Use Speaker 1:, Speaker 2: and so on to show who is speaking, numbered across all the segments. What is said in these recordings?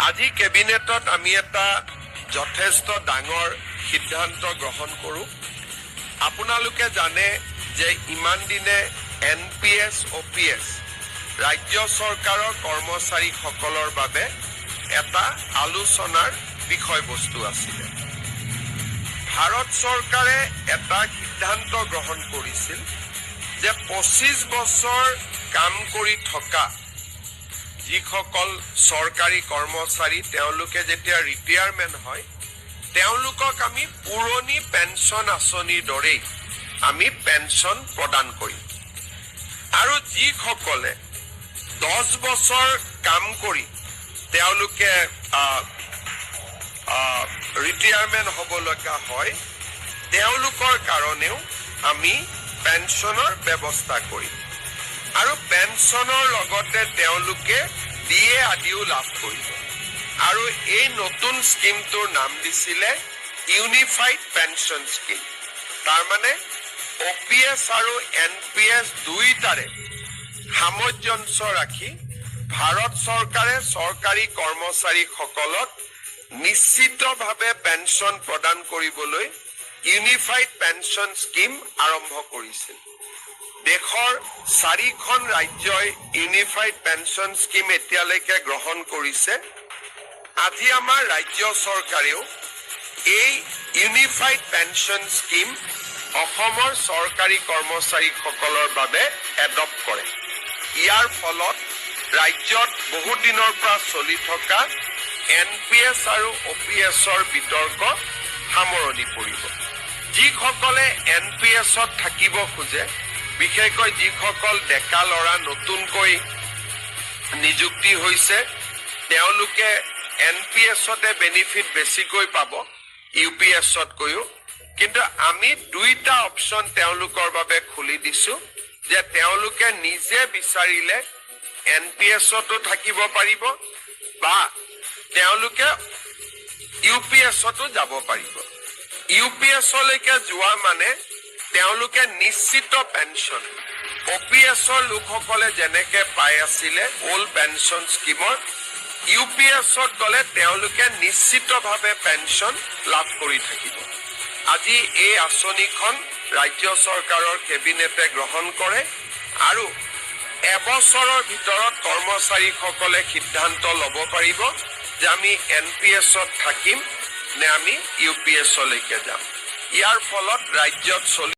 Speaker 1: আজি কেবিনেটত আমি এটা যথেষ্ট ডাঙৰ সিদ্ধান্ত গ্ৰহণ কৰোঁ। আপোনালোকে জানে যে ইমান দিনে NPS, OPS ৰাজ্য চৰকাৰৰ কৰ্মচাৰীসকলৰ বাবে এটা আলোচনাৰ বিষয়বস্তু আছিলে। ভাৰত চৰকাৰে এটা সিদ্ধান্ত গ্ৰহণ কৰিছিল যে 25 বছৰ কাম কৰি থকা যিসকল চৰকাৰী কৰ্মচাৰী তেওঁলোকে যেতিয়া ৰিটায়াৰমেণ্ট হয় তেওঁলোকক আমি পুৰণি পেঞ্চন আঁচনিৰ দৰেই আমি পেঞ্চন প্ৰদান কৰিম। আৰু যিসকলে 10 বছৰ কাম কৰি তেওঁলোকে ৰিটায়াৰমেণ্ট হ'বলগা হয় তেওঁলোকৰ কাৰণেও আমি পেঞ্চনৰ ব্যৱস্থা কৰিম। আৰু পেঞ্চনৰ লগতে তেওঁলোকে DA আদিও লাভ কৰিব। আৰু এই নতুন স্কিমটোৰ নাম দিছিলে ইউনিফাইড পেঞ্চন স্কিম। তাৰমানে OPS আৰু NPS দুইটাৰে সামঞ্জস্য ৰাখি ভাৰত চৰকাৰে চৰকাৰী কৰ্মচাৰীসকলক নিশ্চিতভাৱে পেঞ্চন প্ৰদান কৰিবলৈ ইউনিফাইড পেঞ্চন স্কিম আৰম্ভ কৰিছিল। দেশৰ 4খন ৰাজ্যই ইউনিফাইড পেঞ্চন স্কিম এতিয়ালৈকে গ্ৰহণ কৰিছে। আজি আমাৰ ৰাজ্য চৰকাৰেও এই ইউনিফাইড পেঞ্চন স্কিম অসমৰ চৰকাৰী কৰ্মচাৰীসকলৰ বাবে এডপ্ট কৰে। ইয়াৰ ফলত ৰাজ্যত বহু দিনৰ পৰা চলি থকা NPS আৰু OPSৰ বিতৰ্ক সামৰণি পৰিব। যিসকলে NPSত থাকিব খোজে, বিশেষকৈ যিসকল ডেকা ল'ৰা নতুনকৈ নিযুক্তি হৈছে তেওঁলোকে NPSতে বেনিফিট বেছিকৈ পাব UPSতকৈও। কিন্তু আমি দুইটা অপশ্যন তেওঁলোকৰ বাবে খুলি দিছো যে তেওঁলোকে নিজে বিচাৰিলে NPSতো থাকিব পাৰিব বা তেওঁলোকে UPSতো যাব পাৰিব। UPSলৈকে যোৱা মানে তেওঁলোকে নিশ্চিত পেঞ্চন OPSৰ লোকসকলে যেনেকে পাই আছিলে ওল্ড পেঞ্চন স্কিমৰ UPSত গ'লে তেওঁলোকে নিশ্চিতভাৱে পেঞ্চন লাভ কৰি থাকিব। আজি এই আঁচনিখন ৰাজ্য চৰকাৰৰ কেবিনেটে গ্ৰহণ কৰে আৰু এবছৰৰ ভিতৰত কৰ্মচাৰীসকলে সিদ্ধান্ত ল'ব পাৰিব যে আমি NPSত থাকিম নে আমি UPSলৈকে যাম। ইয়াৰ ফলত ৰাজ্যত চলি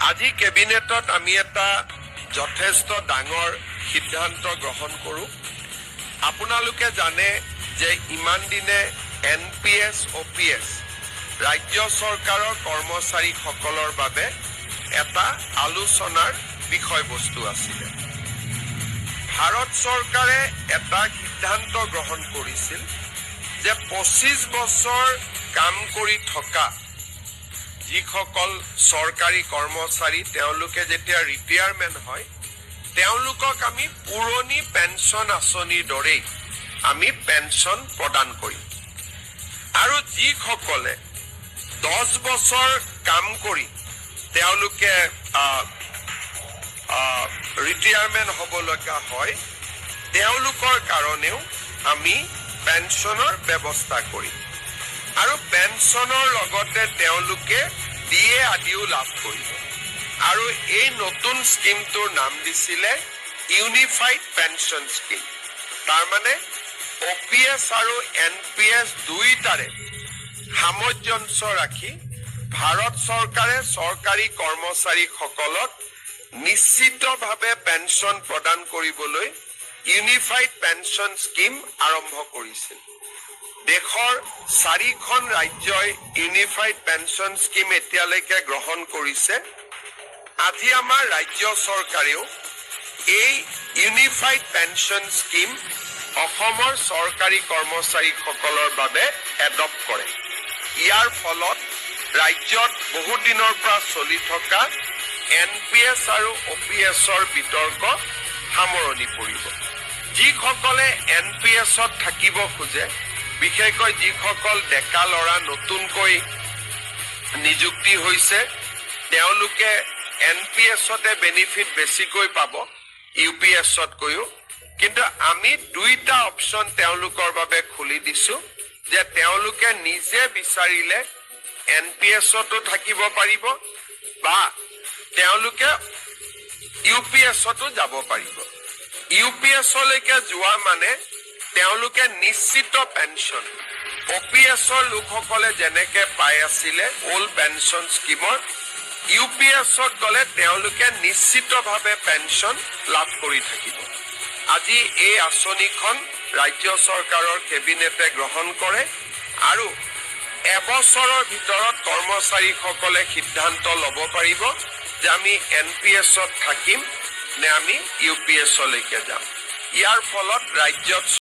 Speaker 1: আজি কেবিনেটত আমি এটা যথেষ্ট ডাঙৰ সিদ্ধান্ত গ্ৰহণ কৰোঁ। আপোনালোকে জানে যে ইমান দিনে NPS, OPS ৰাজ্য চৰকাৰৰ কৰ্মচাৰীসকলৰ বাবে এটা আলোচনাৰ বিষয়বস্তু আছিলে। ভাৰত চৰকাৰে এটা সিদ্ধান্ত গ্ৰহণ কৰিছিল যে 25 বছৰ কাম কৰি থকা যিসকল চৰকাৰী কৰ্মচাৰী তেওঁলোকে যেতিয়া ৰিটায়াৰমেণ্ট হয় তেওঁলোকক আমি পুৰণি পেঞ্চন আঁচনিৰ দৰেই আমি পেঞ্চন প্ৰদান কৰিম। আৰু যিসকলে 10 বছৰ কাম কৰি তেওঁলোকে ৰিটায়াৰমেণ্ট হ'বলগা হয় তেওঁলোকৰ কাৰণেও আমি পেঞ্চনৰ ব্যৱস্থা কৰিম। আৰু পেঞ্চনৰ লগতে তেওঁলোকে DA আদিও লাভ কৰিব। আৰু এই নতুন স্কিমটোৰ নাম দিছিলে ইউনিফাইড পেঞ্চন স্কিম। তাৰমানে OPS আৰু NPS দুইটাৰে সামঞ্জস্য ৰাখি ভাৰত চৰকাৰে চৰকাৰী কৰ্মচাৰীসকলক নিশ্চিতভাৱে পেঞ্চন প্ৰদান কৰিবলৈ ইউনিফাইড পেঞ্চন স্কিম আৰম্ভ কৰিছিল। দেশৰ 4খন ৰাজ্যই ইউনিফাইড পেঞ্চন স্কিম এতিয়ালৈকে গ্ৰহণ কৰিছে। আজি আমাৰ ৰাজ্য চৰকাৰেও এই ইউনিফাইড পেঞ্চন স্কিম অসমৰ চৰকাৰী কৰ্মচাৰীসকলৰ বাবে এডপ্ট কৰে। ইয়াৰ ফলত ৰাজ্যত বহু দিনৰ পৰা চলি থকা NPS আৰু OPSৰ বিতৰ্ক সামৰণি পৰিব। যিসকলে NPSত থাকিব খোজে, বিশেষকৈ যিসকল ডেকা ল'ৰা নতুনকৈ নিযুক্তি হৈছে তেওঁলোকে NPSতে বেনিফিট বেছিকৈ পাব UPSতকৈও। কিন্তু আমি দুইটা অপচন তেওঁলোকৰ বাবে খুলি দিছো যে তেওঁলোকে নিজে বিচাৰিলে NPS-তো থাকিব পাৰিব বা তেওঁলোকে UPS-তো যাব পাৰিব। UPS-লৈকে যোৱা মানে তেওঁলোকে নিশ্চিত পেঞ্চন, OPS-ৰ লোকসকলে যেনেকে পাই আছিলে ওল্ড পেঞ্চন স্কিমৰ, UPS-ত গ'লে তেওঁলোকে নিশ্চিতভাৱে পেঞ্চন লাভ কৰি থাকিব। আজি এই আঁচনিখন ৰাজ্য চৰকাৰৰ কেবিনেটে গ্ৰহণ কৰে আৰু এবছৰৰ ভিতৰত কৰ্মচাৰীসকলে সিদ্ধান্ত ল'ব পাৰিব যে আমি NPS-ত থাকিম নে আমি UPS-লৈকে যাম। ইয়াৰ ফলত ৰাজ্যত